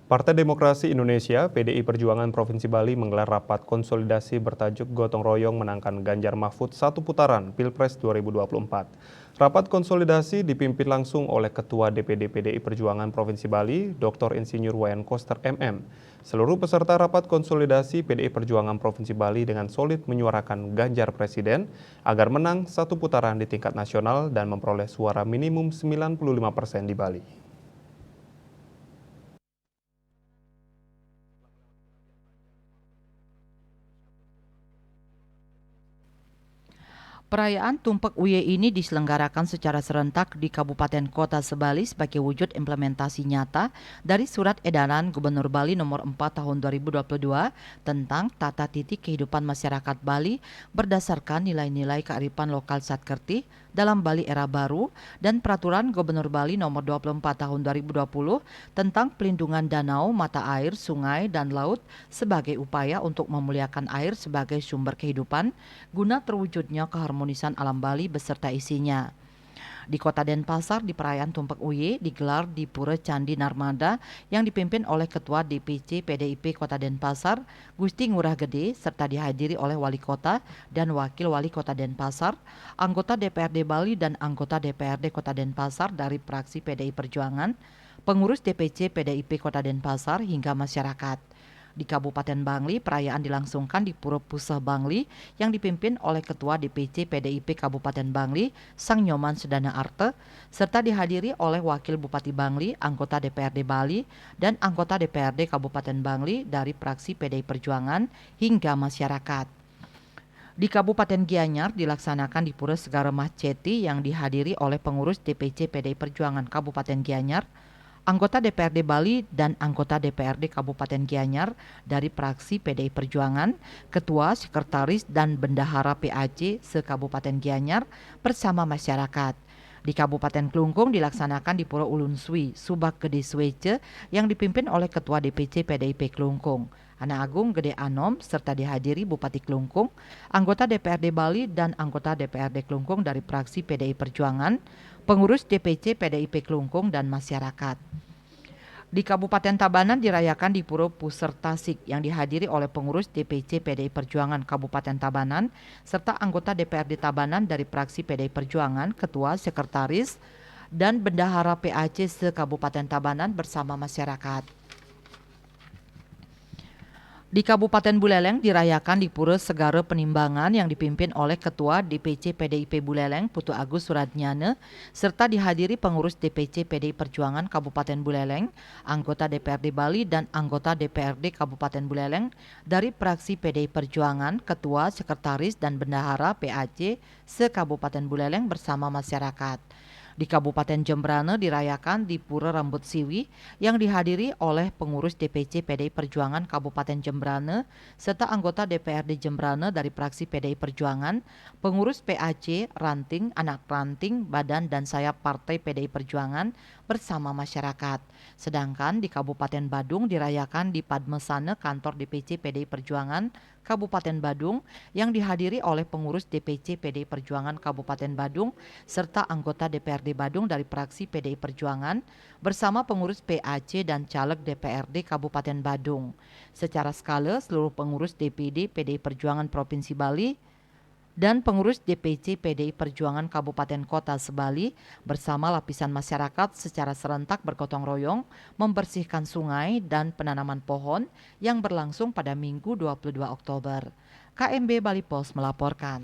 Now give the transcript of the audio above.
Partai Demokrasi Indonesia (PDI Perjuangan) Provinsi Bali menggelar rapat konsolidasi bertajuk Gotong Royong Menangkan Ganjar Mahfud satu putaran Pilpres 2024. Rapat konsolidasi dipimpin langsung oleh Ketua DPD PDI Perjuangan Provinsi Bali, Dr. Insinyur Wayan Koster MM. Seluruh peserta rapat konsolidasi PDI Perjuangan Provinsi Bali dengan solid menyuarakan Ganjar Presiden agar menang satu putaran di tingkat nasional dan memperoleh suara minimum 95% di Bali. Perayaan Tumpek Uye ini diselenggarakan secara serentak di Kabupaten Kota Sebali sebagai wujud implementasi nyata dari Surat Edaran Gubernur Bali Nomor 4 Tahun 2022 tentang tata titik kehidupan masyarakat Bali berdasarkan nilai-nilai kearifan lokal Satkerti dalam Bali era baru dan Peraturan Gubernur Bali Nomor 24 Tahun 2020 tentang pelindungan danau, mata air, sungai, dan laut sebagai upaya untuk memuliakan air sebagai sumber kehidupan guna terwujudnya keharmonisan alam Bali beserta isinya. Di Kota Denpasar di perayaan Tumpek Uye digelar di Pura Candi Narmada yang dipimpin oleh Ketua DPC PDIP Kota Denpasar, Gusti Ngurah Gede, serta dihadiri oleh Wali Kota dan Wakil Wali Kota Denpasar, anggota DPRD Bali dan anggota DPRD Kota Denpasar dari fraksi PDI Perjuangan, pengurus DPC PDIP Kota Denpasar hingga masyarakat. Di Kabupaten Bangli, perayaan dilangsungkan di Pura Puseh Bangli yang dipimpin oleh Ketua DPC PDIP Kabupaten Bangli, Sang Nyoman Sedana Arte, serta dihadiri oleh Wakil Bupati Bangli, anggota DPRD Bali, dan anggota DPRD Kabupaten Bangli dari fraksi PDI Perjuangan hingga masyarakat. Di Kabupaten Gianyar dilaksanakan di Pura Segaramah Ceti yang dihadiri oleh pengurus DPC PDI Perjuangan Kabupaten Gianyar, anggota DPRD Bali dan anggota DPRD Kabupaten Gianyar dari fraksi PDI Perjuangan, ketua, sekretaris, dan bendahara PAC se-Kabupaten Gianyar bersama masyarakat. Di Kabupaten Klungkung dilaksanakan di Pura Ulun Sui, Subak Gede Swece yang dipimpin oleh Ketua DPC PDIP Klungkung, Anak Agung Gede Anom, serta dihadiri Bupati Klungkung, anggota DPRD Bali dan anggota DPRD Klungkung dari fraksi PDI Perjuangan, pengurus DPC PDIP Klungkung, dan masyarakat. Di Kabupaten Tabanan dirayakan di Pura Puser Tasik yang dihadiri oleh pengurus DPC PDI Perjuangan Kabupaten Tabanan serta anggota DPRD Tabanan dari fraksi PDI Perjuangan, ketua, sekretaris, dan bendahara PAC se-Kabupaten Tabanan bersama masyarakat. Di Kabupaten Buleleng dirayakan di Pura Segara Penimbangan yang dipimpin oleh Ketua DPC PDIP Buleleng Putu Agus Suradnyana serta dihadiri pengurus DPC PDI Perjuangan Kabupaten Buleleng, anggota DPRD Bali dan anggota DPRD Kabupaten Buleleng dari fraksi PDI Perjuangan, Ketua, Sekretaris, dan Bendahara PAC se-Kabupaten Buleleng bersama masyarakat. Di Kabupaten Jembrane dirayakan di Pura Rambut Siwi yang dihadiri oleh pengurus DPC PDI Perjuangan Kabupaten Jembrane serta anggota DPRD Jembrane dari fraksi PDI Perjuangan, pengurus PAC, ranting, anak ranting, badan dan sayap partai PDI Perjuangan bersama masyarakat. Sedangkan di Kabupaten Badung dirayakan di Padmesana kantor DPC PDI Perjuangan Kabupaten Badung yang dihadiri oleh pengurus DPC PDI Perjuangan Kabupaten Badung serta anggota DPRD Badung dari fraksi PDI Perjuangan bersama pengurus PAC dan caleg DPRD Kabupaten Badung. Secara skala seluruh pengurus DPD PDI Perjuangan Provinsi Bali dan pengurus DPC PDI Perjuangan Kabupaten Kota Sebali bersama lapisan masyarakat secara serentak bergotong royong membersihkan sungai dan penanaman pohon yang berlangsung pada Minggu 22 Oktober. KMB Bali Pos melaporkan.